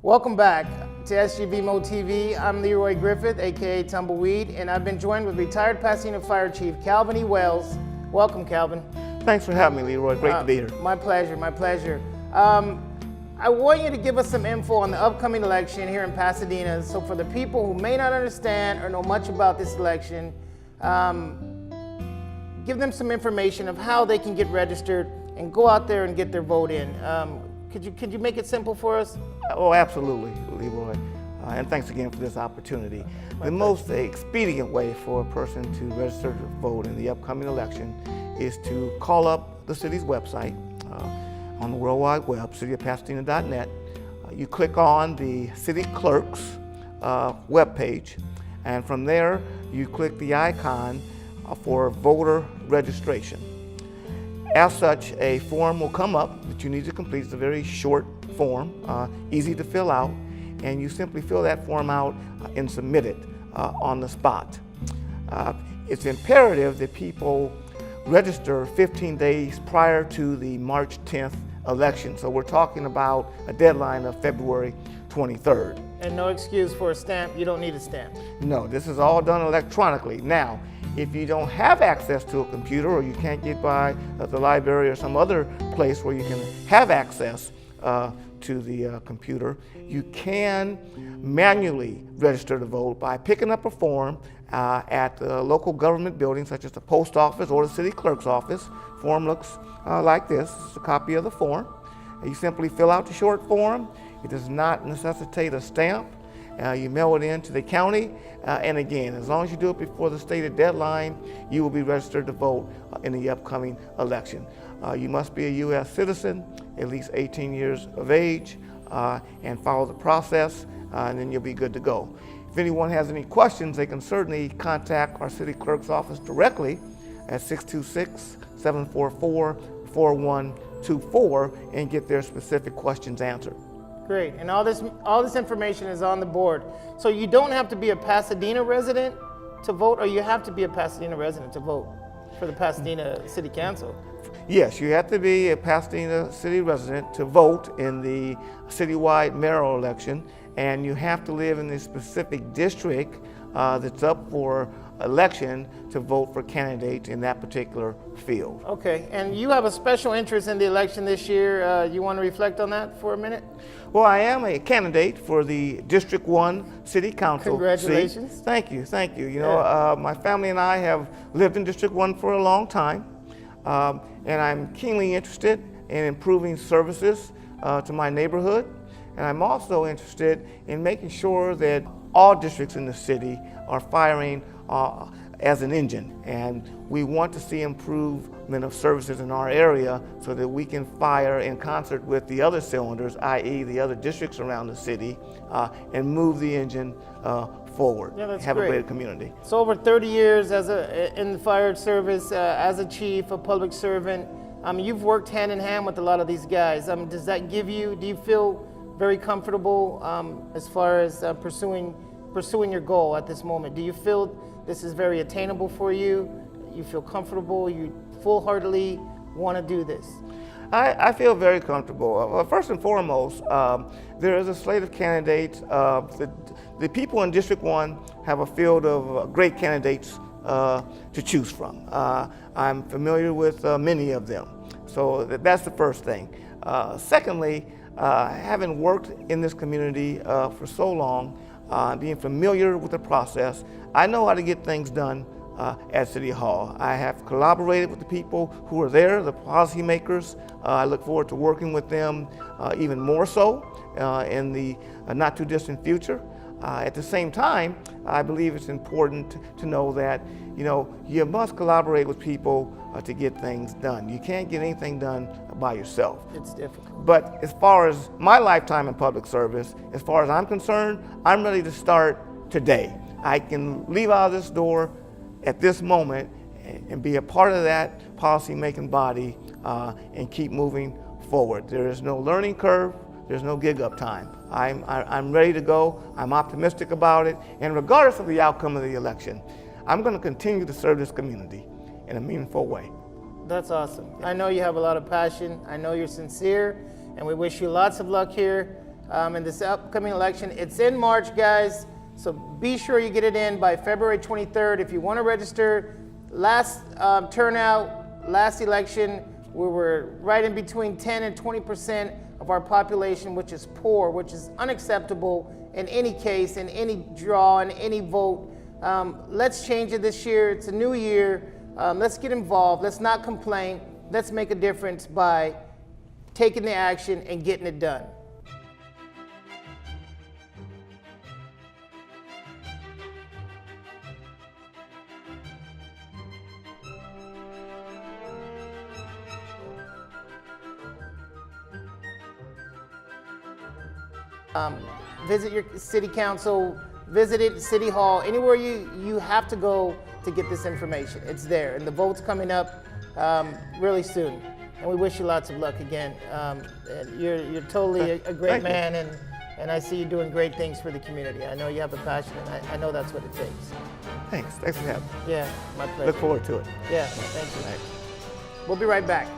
Welcome back to SGVMO TV. I'm Leroy Griffith, aka Tumbleweed, and I've been joined with retired Pasadena Fire Chief Calvin E. Wells. Welcome, Calvin. Thanks for having me, Leroy. Great to be here. My pleasure, my pleasure. I want you to give us some info on the upcoming election here in Pasadena. So for the people who may not understand or know much about this election, give them some information of how they can get registered and go out there and get their vote in. Could you make it simple for us? Oh, absolutely, Leroy. And thanks again for this opportunity. The most expedient way for a person to register to vote in the upcoming election is to call up the city's website on the World Wide Web, cityofpasadena.net. You click on the city clerk's webpage, and from there you click the icon for voter registration. As such, a form will come up that you need to complete. It's a very short form, easy to fill out, and you simply fill that form out and submit it on the spot. It's imperative that people register 15 days prior to the March 10th election. So we're talking about a deadline of February 23rd. And no excuse for a stamp. You don't need a stamp. No, this is all done electronically. Now, if you don't have access to a computer, or you can't get by the library or some other place where you can have access to the computer, you can manually register to vote by picking up a form at the local government building, such as the post office or the city clerk's office. Form looks like this. It's a copy of the form. You simply fill out the short form. It does not necessitate a stamp. You mail it in to the county, and again, as long as you do it before the stated deadline, you will be registered to vote in the upcoming election. You must be a U.S. citizen, at least 18 years of age, and follow the process, and then you'll be good to go. If anyone has any questions, they can certainly contact our city clerk's office directly at 626-744-4124 and get their specific questions answered. Great, and all this information is on the board. So you don't have to be a Pasadena resident to vote, or you have to be a Pasadena resident to vote for the Pasadena City Council? Yes, you have to be a Pasadena city resident to vote in the citywide mayoral election, and you have to live in the specific district that's up for election to vote for candidates in that particular field. Okay, and you have a special interest in the election this year. You want to reflect on that for a minute? Well, I am a candidate for the District 1 City Council. Congratulations. seat. Thank you, thank you. You know, my family and I have lived in District 1 for a long time, and I'm keenly interested in improving services to my neighborhood, and I'm also interested in making sure that all districts in the city are firing as an engine, and we want to see improvement of services in our area so that we can fire in concert with the other cylinders, i.e. the other districts around the city, and move the engine forward. Yeah, that's have great. a great community. So over 30 years in the fire service, as a chief, a public servant, you've worked hand in hand with a lot of these guys. Does that do you feel very comfortable as far as pursuing your goal at this moment? Do you feel this is very attainable for you? You feel comfortable? You full-heartedly want to do this? I feel very comfortable. First and foremost, there is a slate of candidates. The people in District 1 have a field of great candidates to choose from. I'm familiar with many of them. So that's the first thing. Secondly, having worked in this community for so long, being familiar with the process, I know how to get things done at City Hall. I have collaborated with the people who are there, the policymakers. I look forward to working with them even more so in the not too distant future. At the same time, I believe it's important to know that you must collaborate with people to get things done. You can't get anything done by yourself. It's difficult. But as far as my lifetime in public service, as far as I'm concerned, I'm ready to start today. I can leave out of this door at this moment and be a part of that policy-making body and keep moving forward. There is no learning curve. There's no gig up time. I'm ready to go. I'm optimistic about it. And regardless of the outcome of the election, I'm going to continue to serve this community in a meaningful way. That's awesome. I know you have a lot of passion. I know you're sincere, and we wish you lots of luck here in this upcoming election. It's in March, guys, so be sure you get it in by February 23rd. If you want to register, last turnout, last election, we were right in between 10 and 20% of our population, which is poor, which is unacceptable in any case, in any draw, in any vote. Let's change it this year. It's a new year. Let's get involved. Let's not complain. Let's make a difference by taking the action and getting it done. Visit your city council, visit it, city hall, anywhere you have to go to get this information. It's there, and the vote's coming up really soon. And we wish you lots of luck again. You're totally a great man, and I see you doing great things for the community. I know you have a passion, and I know that's what it takes. Thanks for having me. Yeah, my pleasure. Look forward to it. Yeah, thank you. We'll be right back.